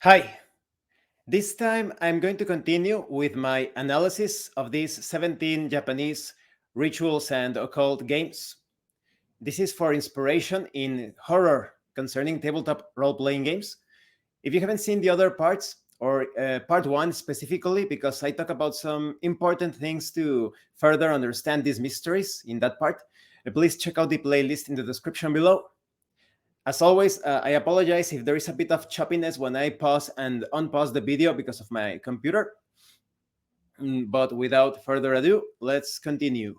Hi, this time I'm going to continue with my analysis of these 17 Japanese rituals and occult games. This is for inspiration in horror concerning tabletop role playing games. If you haven't seen the other parts, or part one specifically, because I talk about some important things to further understand these mysteries in that part, please check out the playlist in the description below. As always, I apologize if there is a bit of choppiness when I pause and unpause the video because of my computer. But without further ado, let's continue.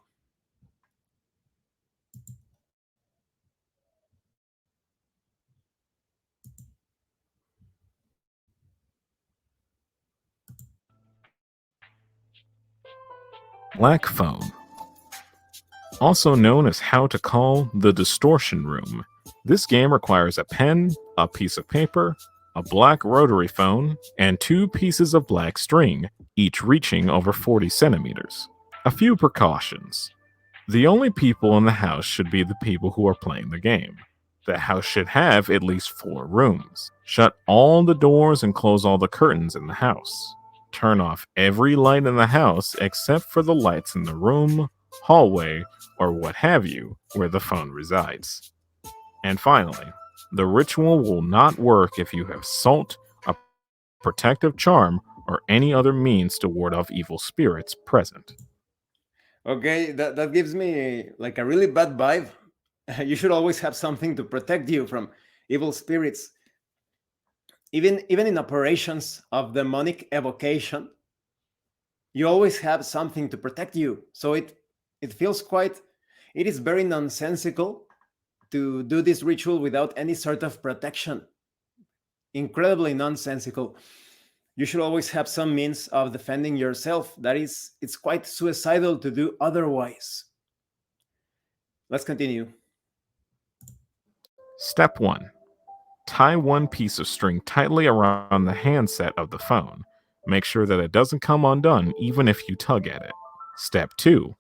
Black Phone, also known as How to Call the Distortion Room. This game requires a pen, a piece of paper, a black rotary phone, and 2 pieces of black string, each reaching over 40 centimeters. A few precautions. The only people in the house should be the people who are playing the game. The house should have at least 4 rooms. Shut all the doors and close all the curtains in the house. Turn off every light in the house except for the lights in the room, hallway, or what have you where the phone resides. And finally, the ritual will not work if you have salt, a protective charm, or any other means to ward off evil spirits present. Okay, that gives me like a really bad vibe. You should always have something to protect you from evil spirits. Even in operations of demonic evocation, you always have something to protect you. So it feels quite it is very nonsensical to do this ritual without any sort of protection. Incredibly nonsensical. You should always have some means of defending yourself. It's quite suicidal to do otherwise. Let's continue. Step 1. Tie one piece of string tightly around the handset of the phone. Make sure that it doesn't come undone even if you tug at it. Step 2.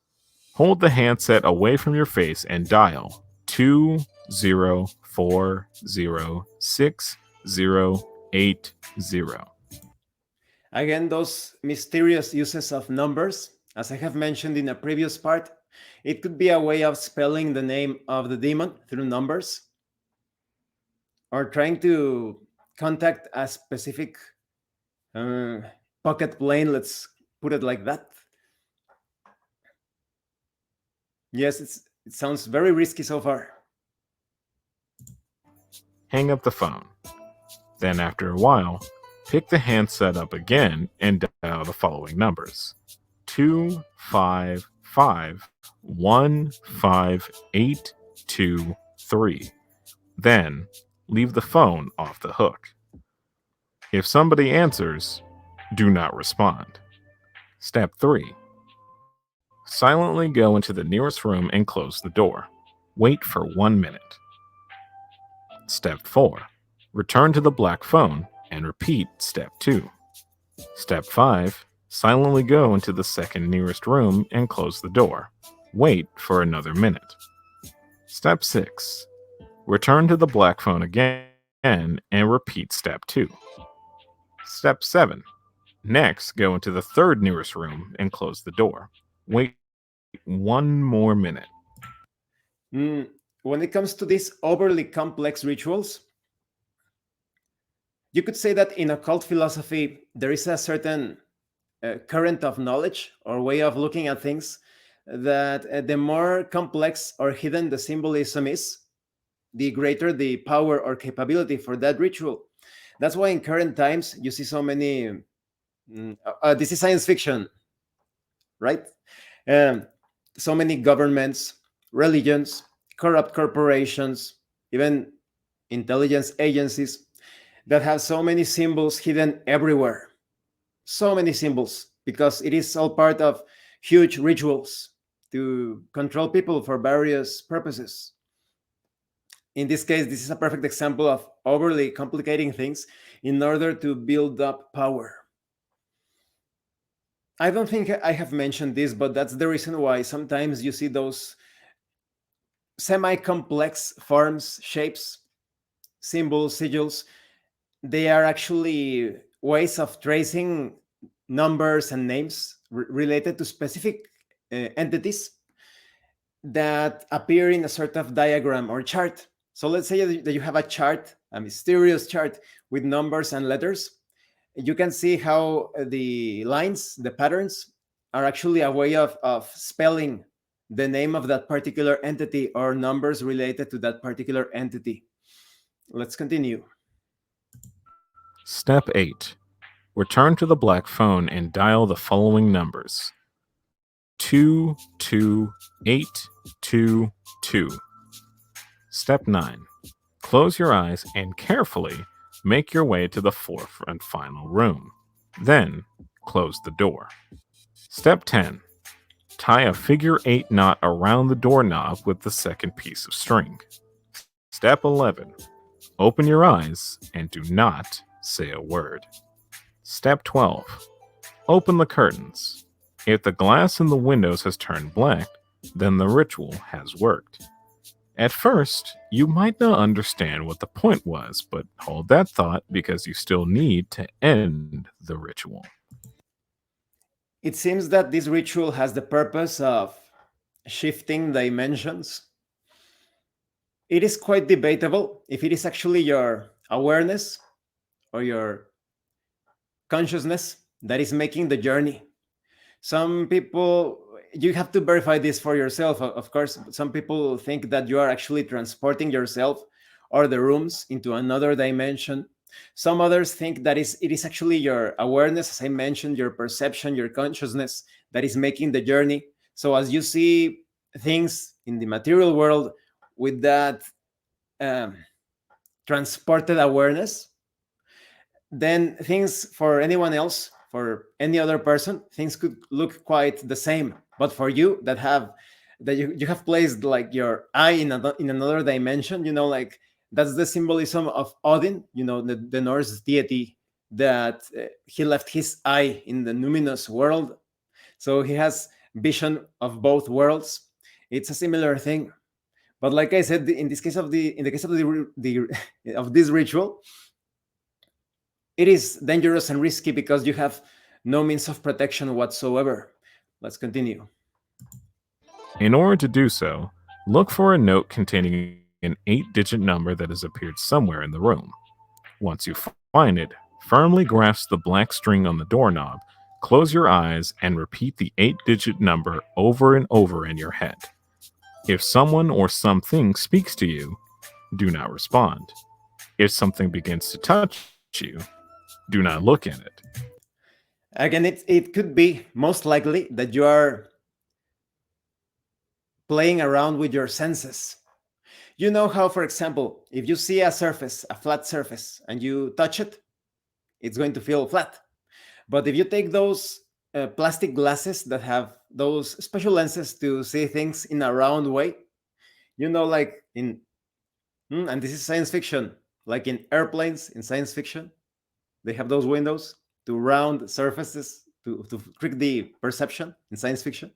Hold the handset away from your face and dial 2040680. Again, those mysterious uses of numbers, as I have mentioned in a previous part, it could be a way of spelling the name of the demon through numbers, or trying to contact a specific uh, pocket plane, let's put it like that. Yes, it sounds very risky so far. Hang up the phone. Then, after a while, pick the handset up again and dial the following numbers: 255158823. Then, leave the phone off the hook. If somebody answers, do not respond. Step 3. Silently go into the nearest room and close the door. Wait for 1 minute. Step 4. Return to the black phone and repeat Step 2. Step 5. Silently go into the second nearest room and close the door. Wait for another minute. Step 6. Return to the black phone again and repeat Step 2. Step 7. Next, go into the third nearest room and close the door. Wait 1 more minute. When it comes to these overly complex rituals, you could say that in occult philosophy, there is a certain current of knowledge or way of looking at things that the more complex or hidden the symbolism is, the greater the power or capability for that ritual. That's why in current times you see so many. This is science fiction, right? Um, so many governments, religions, corrupt corporations, even intelligence agencies that have so many symbols hidden everywhere. So many symbols, because it is all part of huge rituals to control people for various purposes. In this case, this is a perfect example of overly complicating things in order to build up power. I don't think I have mentioned this, but that's the reason why sometimes you see those semi complex forms, shapes, symbols, sigils they are actually ways of tracing numbers and names related to specific entities that appear in a sort of diagram or chart. So let's say that you have a chart, a mysterious chart with numbers and letters. You can see how the lines, the patterns, are actually a way of spelling the name of that particular entity or numbers related to that particular entity. Let's continue. Step 8. Return to the black phone and dial the following numbers: 22822. Step 9. Close your eyes and carefully make your way to the fourth and final room. Then, close the door. Step 10. Tie a figure 8 knot around the doorknob with the second piece of string. Step 11. Open your eyes and do not say a word. Step 12. Open the curtains. If the glass in the windows has turned black, then the ritual has worked. At first, you might not understand what the point was, but hold that thought because you still need to end the ritual. It seems that this ritual has the purpose of shifting dimensions. It is quite debatable if it is actually your awareness or your consciousness that is making the journey. Some people, you have to verify this for yourself, of course. Some people think that you are actually transporting yourself or the rooms into another dimension. Some others think that it is actually your awareness, as I mentioned, your perception, your consciousness that is making the journey. So as you see things in the material world with that transported awareness, then things for anyone else, for any other person, things could look quite the same. But for you you have placed like your eye in another dimension, like that's the symbolism of Odin, the Norse deity, that he left his eye in the numinous world. So he has vision of both worlds. It's a similar thing. But like I said, in the case of of this ritual, it is dangerous and risky because you have no means of protection whatsoever. Let's continue. In order to do so, look for a note containing an 8-digit number that has appeared somewhere in the room. Once you find it, firmly grasp the black string on the doorknob, close your eyes, and repeat the 8-digit number over and over in your head. If someone or something speaks to you, do not respond. If something begins to touch you, do not look at it. Again, it could be most likely that you are playing around with your senses. You know how, for example, if you see a surface, a flat surface, and you touch it, it's going to feel flat. But if you take those plastic glasses that have those special lenses to see things in a round way, like and this is science fiction, like in airplanes in science fiction, they have those windows to round surfaces to trick the perception in science fiction.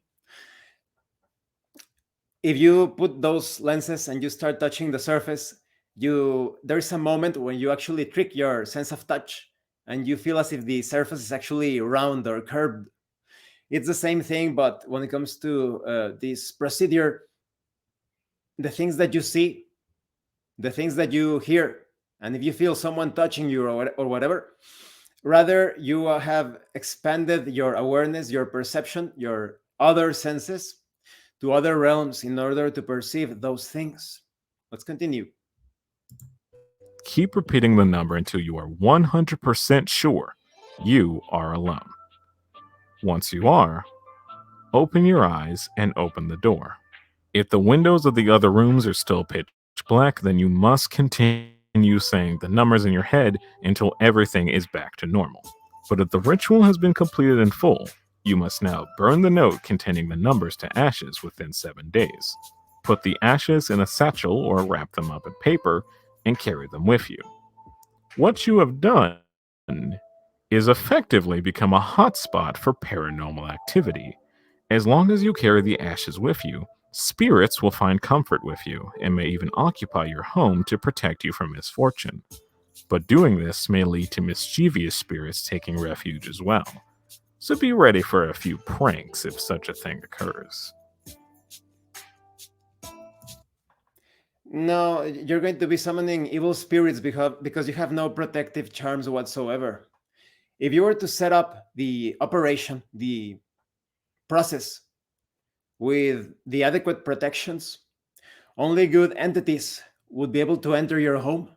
If you put those lenses and you start touching the surface, there's a moment when you actually trick your sense of touch and you feel as if the surface is actually round or curved. It's the same thing, but when it comes to this procedure, the things that you see, the things that you hear, and if you feel someone touching you or whatever, rather you have expanded your awareness, your perception, your other senses to other realms in order to perceive those things. Let's continue. Keep repeating the number until you are 100% sure you are alone. Once you are, open your eyes and open the door. If the windows of the other rooms are still pitch black, then you must continue saying the numbers in your head until everything is back to normal. But if the ritual has been completed in full, you must now burn the note containing the numbers to ashes within 7 days. Put the ashes in a satchel or wrap them up in paper and carry them with you. What you have done is effectively become a hotspot for paranormal activity. As long as you carry the ashes with you, spirits will find comfort with you and may even occupy your home to protect you from misfortune. but doing this may lead to mischievous spirits taking refuge as well. So be ready for a few pranks if such a thing occurs. No, you're going to be summoning evil spirits because you have no protective charms whatsoever. If you were to set up the operation, the process with the adequate protections, only good entities would be able to enter your home.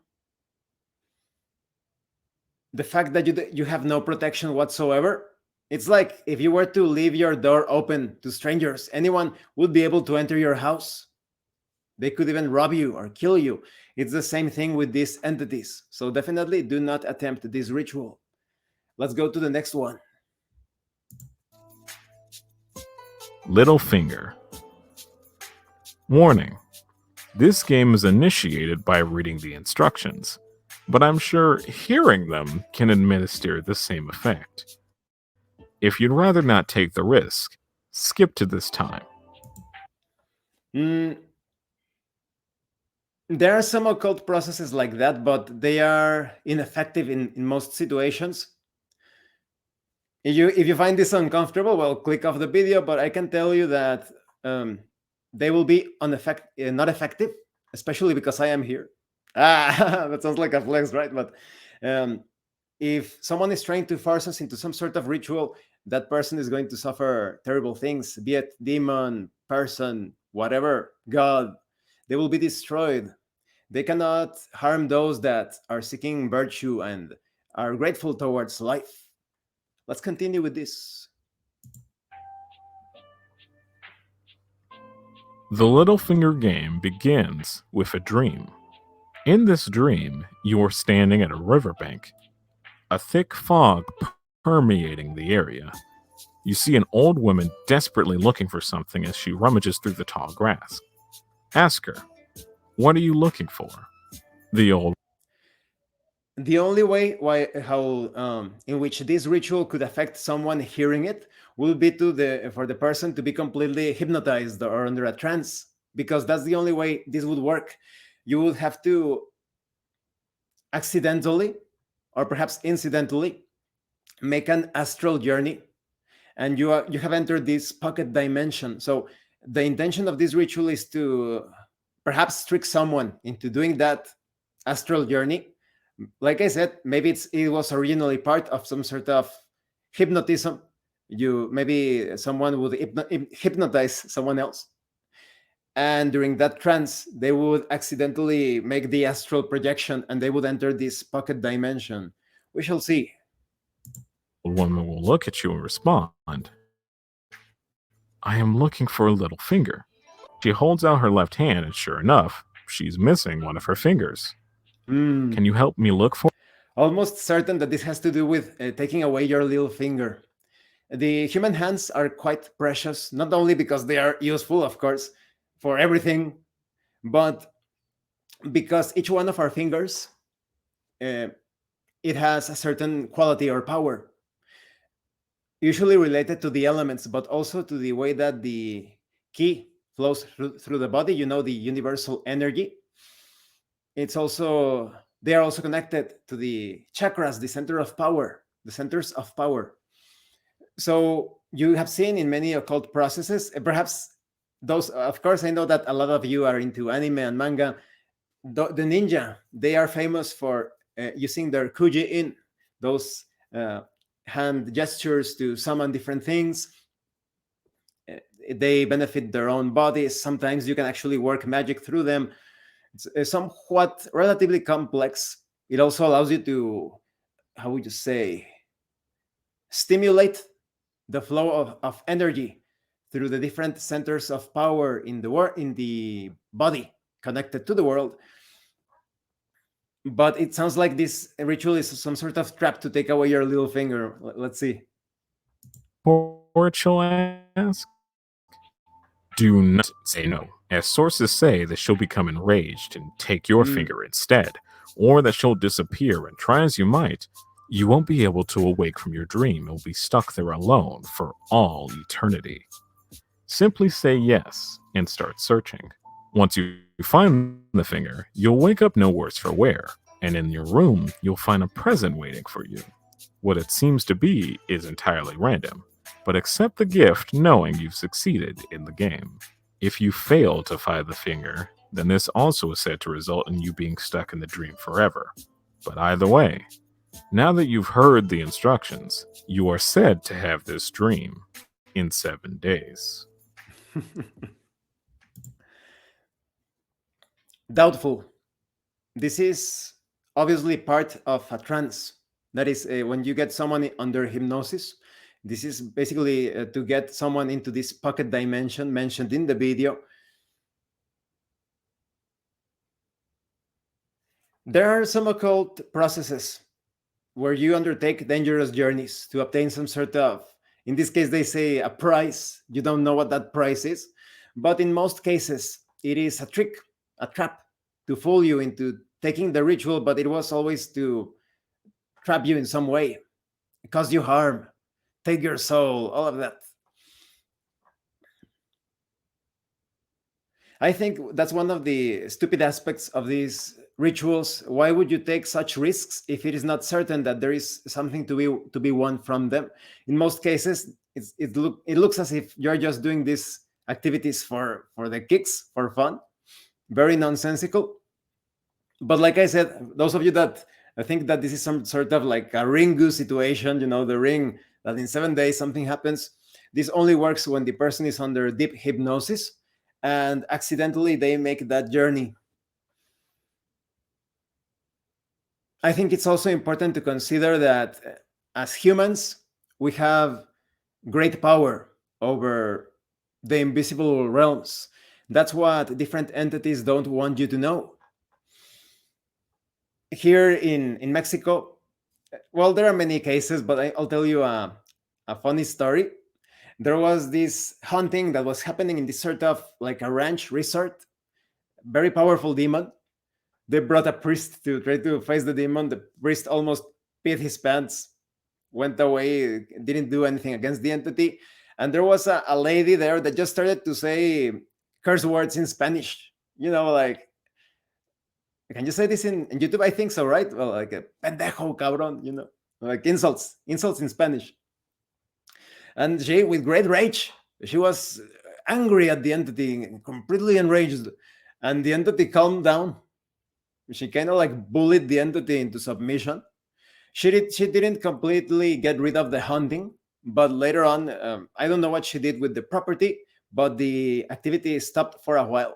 The fact that you have no protection whatsoever, it's like if you were to leave your door open to strangers, anyone would be able to enter your house. They could even rob you or kill you. It's the same thing with these entities. So definitely do not attempt this ritual. Let's go to the next one. Little Finger. Warning. This game is initiated by reading the instructions, but I'm sure hearing them can administer the same effect. If you'd rather not take the risk, skip to this time. There are some occult processes like that, but they are ineffective in most situations. If you find this uncomfortable, well, click off the video, but I can tell you that they will be not effective, especially because I am here. That sounds like a flex, right? But if someone is trying to force us into some sort of ritual, that person is going to suffer terrible things, be it demon, person, whatever, God. They will be destroyed. They cannot harm those that are seeking virtue and are grateful towards life. Let's continue with this. The Little Finger game begins with a dream. In this dream, you are standing at a riverbank, a thick fog permeating the area. You see an old woman desperately looking for something as she rummages through the tall grass. Ask her, "What are you looking for?" The only way in which this ritual could affect someone hearing it will be for the person to be completely hypnotized or under a trance, because that's the only way this would work. You would have to accidentally or perhaps incidentally make an astral journey, and you have entered this pocket dimension. So the intention of this ritual is to perhaps trick someone into doing that astral journey. Like I said, maybe it was originally part of some sort of hypnotism. Maybe someone would hypnotize someone else, and during that trance, they would accidentally make the astral projection, and they would enter this pocket dimension. We shall see. woman will look at you and respond, "I am looking for a little finger." She holds out her left hand, and sure enough, she's missing one of her fingers. Can you help me look for? Almost certain that this has to do with taking away your little finger. The human hands are quite precious, not only because they are useful, of course, for everything, but because each one of our fingers, it has a certain quality or power, usually related to the elements, but also to the way that the ki flows through the body, the universal energy. They are also connected to the chakras, the centers of power. So you have seen in many occult processes, perhaps those, of course, I know that a lot of you are into anime and manga. The ninja, they are famous for using their kuji-in, those hand gestures to summon different things. They benefit their own bodies. Sometimes you can actually work magic through them. It's somewhat relatively complex. It also allows you to, how would you say, stimulate the flow of energy through the different centers of power in the body connected to the world. But it sounds like this ritual is some sort of trap to take away your little finger. Let's see. Or she'll ask. Do not say no, as sources say that she'll become enraged and take your finger instead, or that she'll disappear, and try as you might, you won't be able to awake from your dream and will be stuck there alone for all eternity. Simply say yes and start searching. Once you find the finger, you'll wake up no worse for wear. And in your room, you'll find a present waiting for you. What it seems to be is entirely random, but accept the gift knowing you've succeeded in the game. If you fail to find the finger, then this also is said to result in you being stuck in the dream forever. But either way, now that you've heard the instructions, you are said to have this dream in 7 days. Doubtful. This is obviously part of a trance. That is, when you get someone under hypnosis, this is basically to get someone into this pocket dimension mentioned in the video. There are some occult processes where you undertake dangerous journeys to obtain some sort of, in this case, they say a prize. You don't know what that prize is, but in most cases, it is a trick, a trap to fool you into taking the ritual, but it was always to trap you in some way, cause you harm, take your soul, all of that. I think that's one of the stupid aspects of these rituals. Why would you take such risks if it is not certain that there is something to be won from them? In most cases, it looks as if you're just doing these activities for the kicks, for fun, very nonsensical. But like I said, those of you that I think that this is some sort of like a Ringu situation, the ring that in 7 days something happens. This only works when the person is under deep hypnosis and accidentally they make that journey. I think it's also important to consider that as humans, we have great power over the invisible realms. That's what different entities don't want you to know. Here in Mexico, well, there are many cases, but I'll tell you a funny story. There was this hunting that was happening in this sort of like a ranch resort, very powerful demon. They brought a priest to try to face the demon. The priest almost peed his pants, went away, didn't do anything against the entity. And there was a lady there that just started to say curse words in Spanish. Like, can you say this in YouTube? I think so, right? Well, like a pendejo, cabrón, like insults in Spanish. And she, with great rage, she was angry at the entity, completely enraged. And the entity calmed down. She kind of like bullied the entity into submission. She didn't completely get rid of the hunting, but later on, I don't know what she did with the property, but the activity stopped for a while.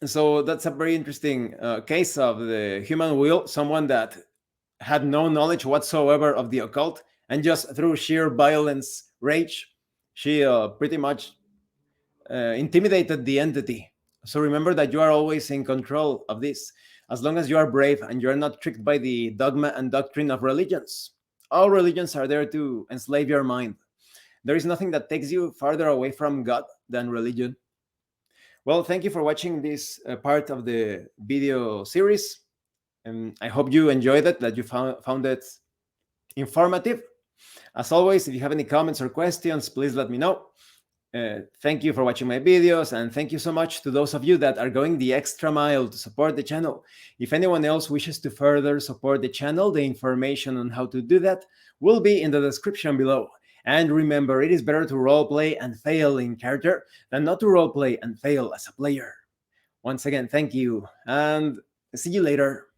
So that's a very interesting case of the human will, someone that had no knowledge whatsoever of the occult, and just through sheer violence, rage, she pretty much intimidated the entity. So remember that you are always in control of this, as long as you are brave and you're not tricked by the dogma and doctrine of religions. All religions are there to enslave your mind. There is nothing that takes you farther away from God than religion. Well, thank you for watching this part of the video series. And I hope you enjoyed it, that you found it informative. As always, if you have any comments or questions, please let me know. Thank you for watching my videos, and thank you so much to those of you that are going the extra mile to support the channel. If anyone else wishes to further support the channel, the information on how to do that will be in the description below. And remember, it is better to roleplay and fail in character than not to roleplay and fail as a player. Once again, thank you, and see you later.